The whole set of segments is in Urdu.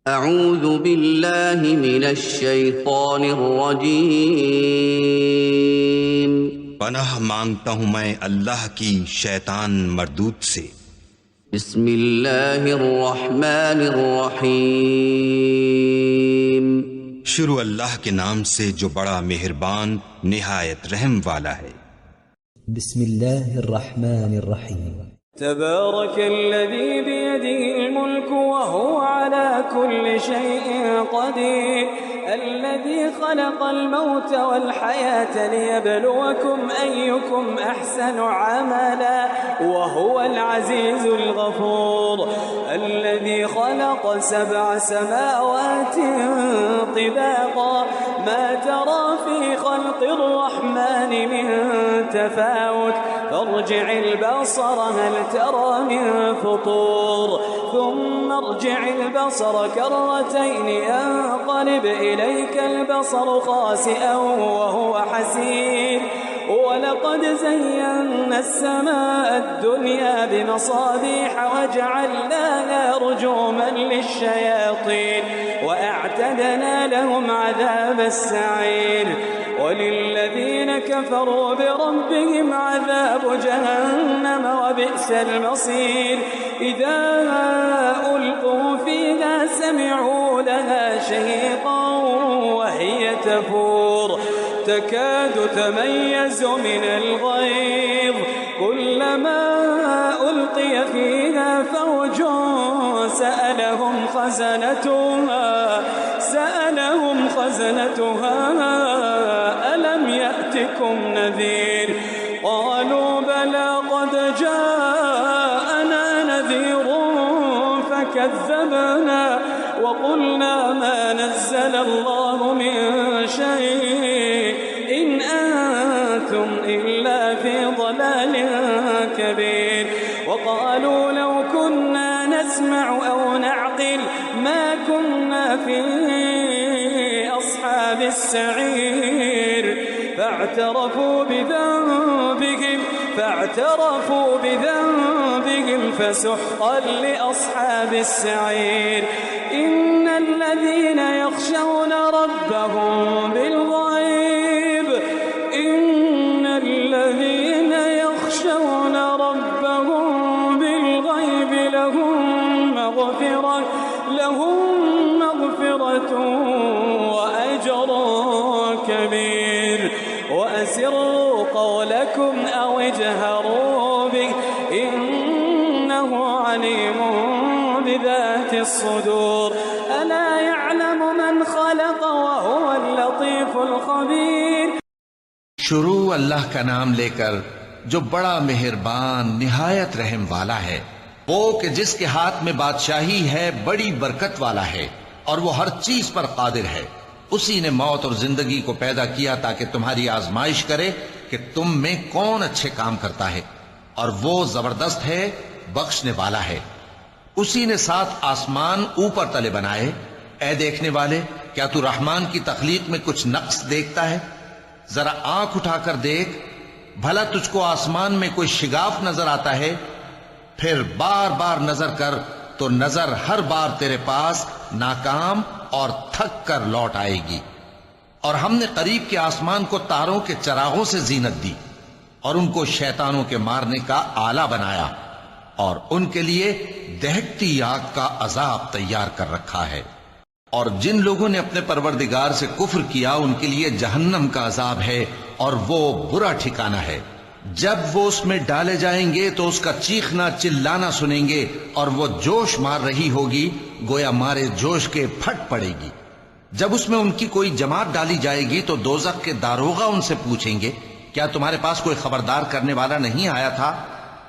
اعوذ باللہ من الشیطان الرجیم۔ پناہ مانگتا ہوں میں اللہ کی شیطان مردود سے۔ بسم اللہ الرحمن الرحیم۔ شروع اللہ کے نام سے جو بڑا مہربان نہایت رحم والا ہے۔ بسم اللہ الرحمن الرحیم۔ تبارك الذي بيده الملك وهو على كل شيء قدير الذي خلق الموت والحياة ليبلوكم أيكم أحسن عملا وهو العزيز الغفور الذي خلق 7 سماوات طباقا ما ترى في خلق الرحمن من تفاوت فارجع البصر هل ترى من فطور ثم ارجع البصر كرتين ينقلب إليك البصر خاسئا وهو حسير ولقد زينا السماء الدنيا بمصابيح وجعلناها رجوما للشياطين وأعتدنا لهم عذاب السعير وللذين كفروا بربهم عذاب جهنم وبئس المصير إذا ألقوا فيها سمعوا لها شهيقا وهي تفور تكاد تميز من الغيظ كلما ألقي فيها فوج سألهم خزنتها ألم يأتكم نذير قالوا بلى قد جاءنا نذير فكذبنا وقلنا ما نزل الله من شيء إن أنتم إلا في ضلال كبير وقالوا لو كنا نسمع أو نعقل ما كنا في أصحاب السعير فاعترفوا بذنبهم فسحقا لأصحاب السعير إن الذين يخشون ربهم بالغيب لهم مغفرة وأجر كبير وأسروا قولكم أو اجهروا به إنه عليم بذات الصدور ألا يعلم من خلق وهو اللطيف الخبير۔ شروع اللہ کا نام لے کر جو بڑا مہربان نہایت رحم والا ہے، وہ کہ جس کے ہاتھ میں بادشاہی ہے بڑی برکت والا ہے اور وہ ہر چیز پر قادر ہے۔ اسی نے موت اور زندگی کو پیدا کیا تاکہ تمہاری آزمائش کرے کہ تم میں کون اچھے کام کرتا ہے، اور وہ زبردست ہے، بخشنے والا ہے۔ اسی نے 7 آسمان اوپر تلے بنائے۔ اے دیکھنے والے، کیا تو رحمان کی تخلیق میں کچھ نقص دیکھتا ہے؟ ذرا آنکھ اٹھا کر دیکھ، بھلا تجھ کو آسمان میں کوئی شگاف نظر آتا ہے؟ پھر بار بار نظر کر تو نظر ہر بار تیرے پاس ناکام اور تھک کر لوٹ آئے گی۔ اور ہم نے قریب کے آسمان کو تاروں کے چراغوں سے زینت دی اور ان کو شیطانوں کے مارنے کا آلہ بنایا، اور ان کے لیے دہکتی آگ کا عذاب تیار کر رکھا ہے۔ اور جن لوگوں نے اپنے پروردگار سے کفر کیا ان کے لیے جہنم کا عذاب ہے اور وہ برا ٹھکانہ ہے۔ جب وہ اس میں ڈالے جائیں گے تو اس کا چیخنا چلانا سنیں گے اور وہ جوش مار رہی ہوگی گویا مارے جوش کے پھٹ پڑے گی۔ جب اس میں ان کی کوئی جماعت ڈالی جائے گی تو دوزخ کے داروغہ ان سے پوچھیں گے کیا تمہارے پاس کوئی خبردار کرنے والا نہیں آیا تھا؟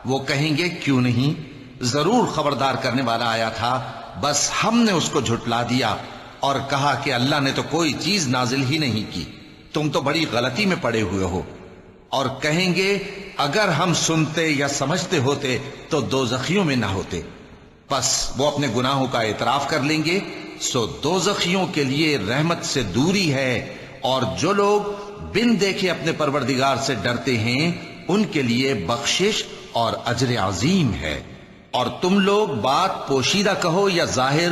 وہ کہیں گے کیوں نہیں، ضرور خبردار کرنے والا آیا تھا، بس ہم نے اس کو جھٹلا دیا اور کہا کہ اللہ نے تو کوئی چیز نازل ہی نہیں کی، تم تو بڑی غلطی میں پڑے ہوئے ہو۔ اور کہیں گے اگر ہم سنتے یا سمجھتے ہوتے تو دوزخیوں میں نہ ہوتے۔ پس وہ اپنے گناہوں کا اعتراف کر لیں گے، سو دوزخیوں کے لیے رحمت سے دوری ہے، اور جو لوگ بن دیکھے اپنے پروردگار سے ڈرتے ہیں ان کے لیے بخشش اور اجر عظیم ہے۔ اور تم لوگ بات پوشیدہ کہو یا ظاہر،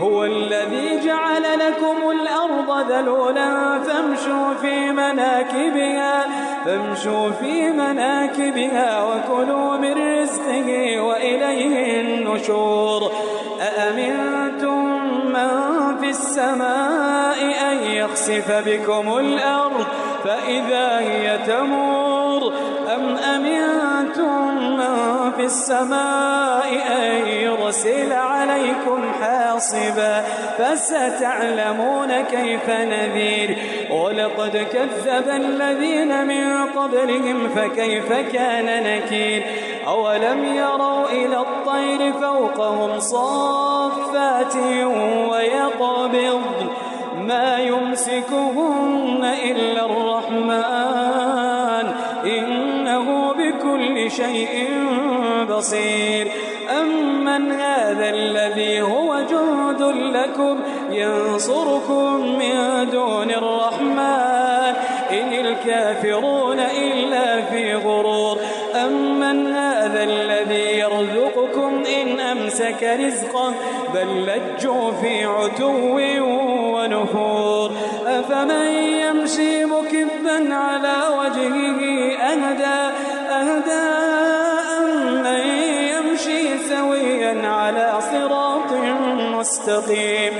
هو الذي جعل لكم الأرض ذلولا فامشوا في مناكبها وكلوا من رزقه وإليه النشور أأمنتم من في السماء أن يخسف بكم الأرض فإذا هي تمور أم أمنتم من في السماء أن يرسل عليكم حاصبا فستعلمون كيف نذير ولقد كذب الذين من قبلهم فكيف كان نكير أولم يروا إلى الطير فوقهم صافات ويقبض ما يمسكهن إلا الرحمن إنه بكل شيء بصير أمن هذا الذي هو جند لكم ينصركم من دون الرحمن إن الكافرون إلا في غرور أمن هذا الذي يرزقكم إن أمسك رزقه بل لجوا في عتو ونفور أفمن يمشي مكبا على وجهه أهدى أمن يمشي سويا على صراط مستقيم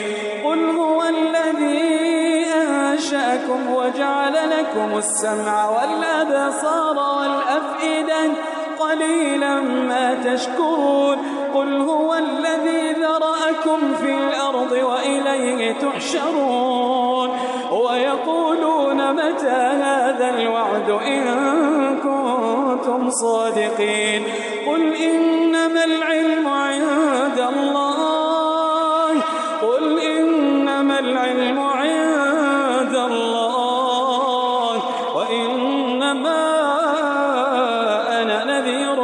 قل هو الذي أنشأكم وجعل لكم السمع والأبصار والأفئدة قليلا ما تشكرون قل هو الذي ذرأكم في الأرض وإليه تحشرون ويقولون متى هذا الوعد إن كنتم صادقين قل إنما العلم عند الله قل إنما العلم عند الله وإنما أنا نذير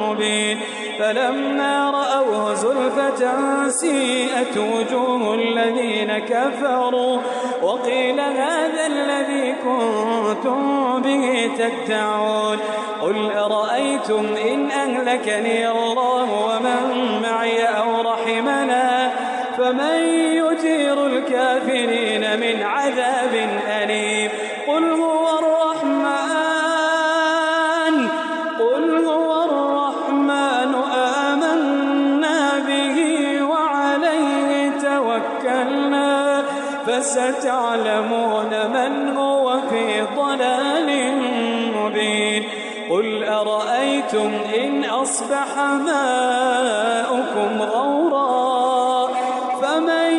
مبين فلما رأوه زلفة سيئت وجوه الذين كفروا وقيل هذا الذي كنتم به تدعون قل أرأيتم إن أهلكني الله ومن معي أو رحمنا فمن يجير الكافرين من عذاب أليم قل هو الرحمن آمنا به وعليه توكلنا فستعلمون من هو في ضلال مبين قل أرأيتم إن أصبح ماؤكم غورا فمن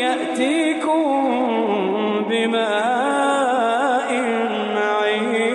يأتيكم بماء معين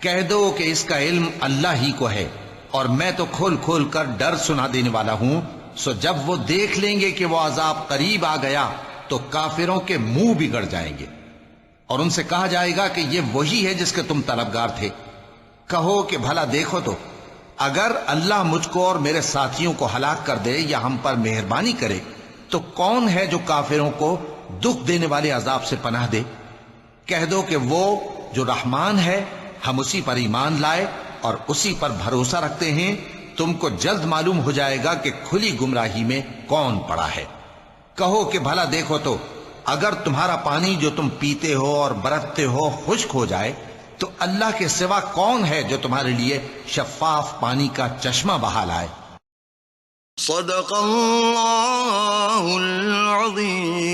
کہہ دو کہ اس کا علم اللہ ہی کو ہے، اور میں تو کھول کھول کر ڈر سنا دینے والا ہوں۔ سو جب وہ دیکھ لیں گے کہ وہ عذاب قریب آ گیا تو کافروں کے منہ بگڑ جائیں گے، اور ان سے کہا جائے گا کہ یہ وہی ہے جس کے تم طلبگار تھے۔ کہو کہ بھلا دیکھو تو، اگر اللہ مجھ کو اور میرے ساتھیوں کو ہلاک کر دے یا ہم پر مہربانی کرے تو کون ہے جو کافروں کو دکھ دینے والے عذاب سے پناہ دے؟ کہہ دو کہ وہ جو رحمان ہے، ہم اسی پر ایمان لائے اور اسی پر بھروسہ رکھتے ہیں۔ تم کو جلد معلوم ہو جائے گا کہ کھلی گمراہی میں کون پڑا ہے۔ کہو کہ بھلا دیکھو تو، اگر تمہارا پانی جو تم پیتے ہو اور برتتے ہو خشک ہو جائے تو اللہ کے سوا کون ہے جو تمہارے لیے شفاف پانی کا چشمہ بہا لائے؟ صدق اللہ العظیم۔